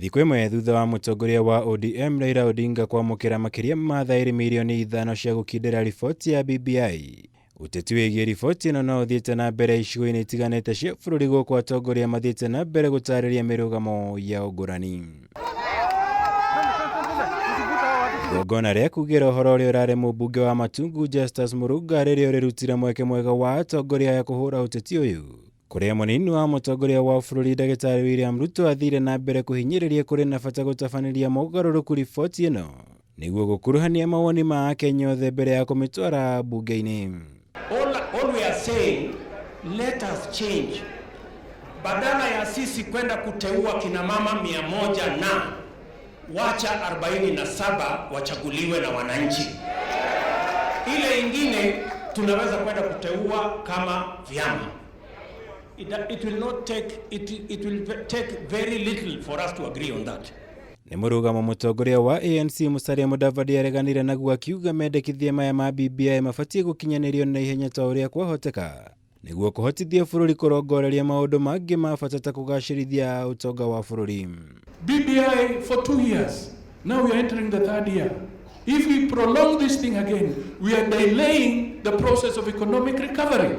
Thikũ ĩmwe thutha wa mutongoria wa ODM Raila Odinga kwamũkĩra makĩria ma thaĩri milioni 5 cia gũkindĩra riboti ya BBI, ũteti wĩgiĩ riboti ĩno no ũthiĩte na mbere icigo-inĩ itiganĩte cia bũrũri gũkũ atongoria mathiĩte na mbere gũtarĩria mĩrũgamo ya ũngũrani. Igongona rĩa kugĩra ũhoro ũrĩa ũrarĩ mũmbunge wa Matungu Justus Murunga rĩrĩa rĩrutire mweke mwega wa atongoria ya kũhũra ũteti ũyũ, kũrĩa mũnini wa mũtongoria wa bũrũri Dr William Ruto athire na mbere kuhinyiriria kũrĩ na bata gutabaniria mogaruruku riboti ĩno nĩguo gũkuruhania mawoni ma Akenya othe mbere ya kũmĩtwara mbunge-ini. All we are saying, let us change. Badala ya sisi kwenda kuteua kina mama 100 na wacha 47 wachaguliwe na wananchi, ile ingine tunaweza kwenda kuteua kama vyama. It will take very little for us to agree on that. Nĩ mũrũgamo mũtongoria wa ANC Musalia Mudavadi areganire naguo akiuga mendekithia maya ma BBI mabatie gũkinyanĩrio na ihenya ta ũrĩa kwahoteka nĩguo kũhotithia bũrũri kũrongoreria maũndũ mangĩ ma bata ta kũgacĩrithia ũtonga wa bũrũri. BBI for 2 years. Now we are entering the 3rd year. If we prolong this thing again, we are delaying the process of economic recovery.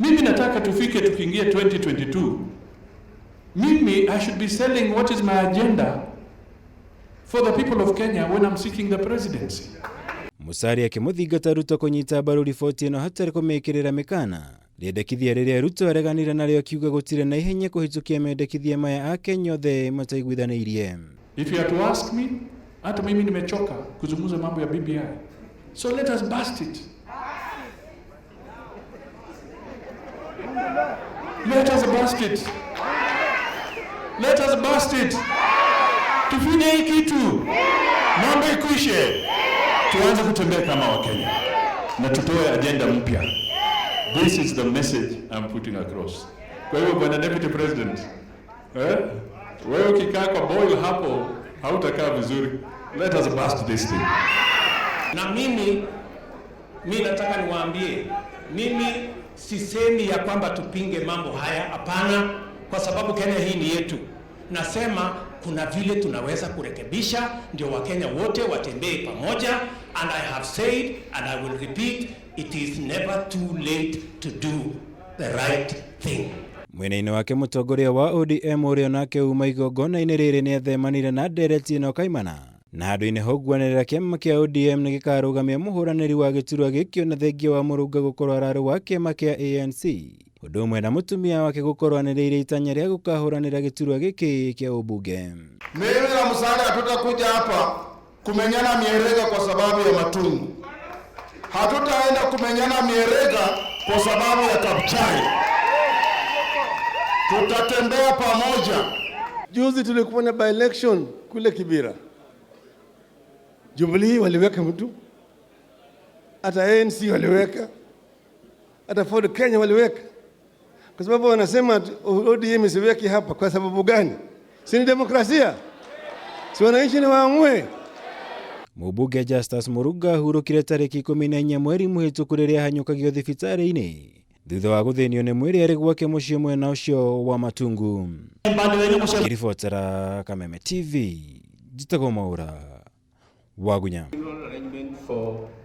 Mimi nataka tufike tukiingia 2022. Mimi, I should be selling what is my agenda for the people of Kenya when I'm seeking the presidency. Musalia akĩmũthingata Ruto kũnyita mbaru riboti ĩno hatarĩ kũmĩkĩrĩra mĩkana. Rĩendekithia rĩrĩa Ruto areganire narĩo akiuga gũtirĩ na ihenya kũhĩtũkia mendekithia maya Akenya othe mataiguithanĩirie. If you are to ask me, hata mimi nimechoka kuzungumza mambo ya BBI. So let us bust it. Let us bust it. Let us bust it. Tufanye hii kitu. Mambo ikwishe. Tuanze kutembea kama Wakenya. Na tutoe agenda mpya. This is the message I'm putting across. Kwa hivyo bwana Deputy President, wewe ukikaa kwa boil hapo hautakaa vizuri. Let us bust this thing. Na mimi nataka niwaambie, mimi sisemi ya kwamba tupinge mambo haya, hapana, kwa sababu Kenya hii ni yetu. Nasema kuna vile tunaweza kurekebisha ndio Wakenya wote watembee pamoja, and I have said and I will repeat, it is never too late to do the right thing. Mwena-ini wake mũtongoria wa ODM ũrĩa nake uma igongona-inĩ rĩrĩ nĩ athemanire na ndereti ĩno kaimana, na handũ-inĩ hau guanĩrĩra kĩama kĩa ODM nĩ gĩkarũgamia mũhũranĩri wa gĩturwa gĩkĩo na thengia wa Murunga gũkorwo ararĩ wa kĩama kĩa ANC, ũndũ ũmwe na mũtumia wake gũkorwo anĩrĩire itanya rĩa gũkahũranĩra gĩturwa gĩkĩ kĩa ũmbunge. Mimi na Musalia hatutakuja hapa kumenyana mierega kwa sababu ya Matungu. Hatutaenda kumenyana mierega kwa sababu ya Kapchai. Tutatembea pamoja. Juzi tulikuwa na by-election kule Kibira. Jubilee waliweka mtu, hata ANC waliweka, hata Ford Kenya waliweka. Kwa sababu wanasema ODM isiweki hapa. Kwa sababu gani? Si ni demokrasia? Si wananchi ni waamue? Mũmbunge Justus Murunga hurũkire tarĩki 14 mweri mũhĩtũku rĩrĩa hanyũkagio thibitarĩ-inĩ thutha wa gũthĩnio nĩ mwĩrĩ arĩ gwake mũciĩ mwena ũcio wa Matungu. Ribotera Kameme TV, njĩtagwo Mwaura Wagunya.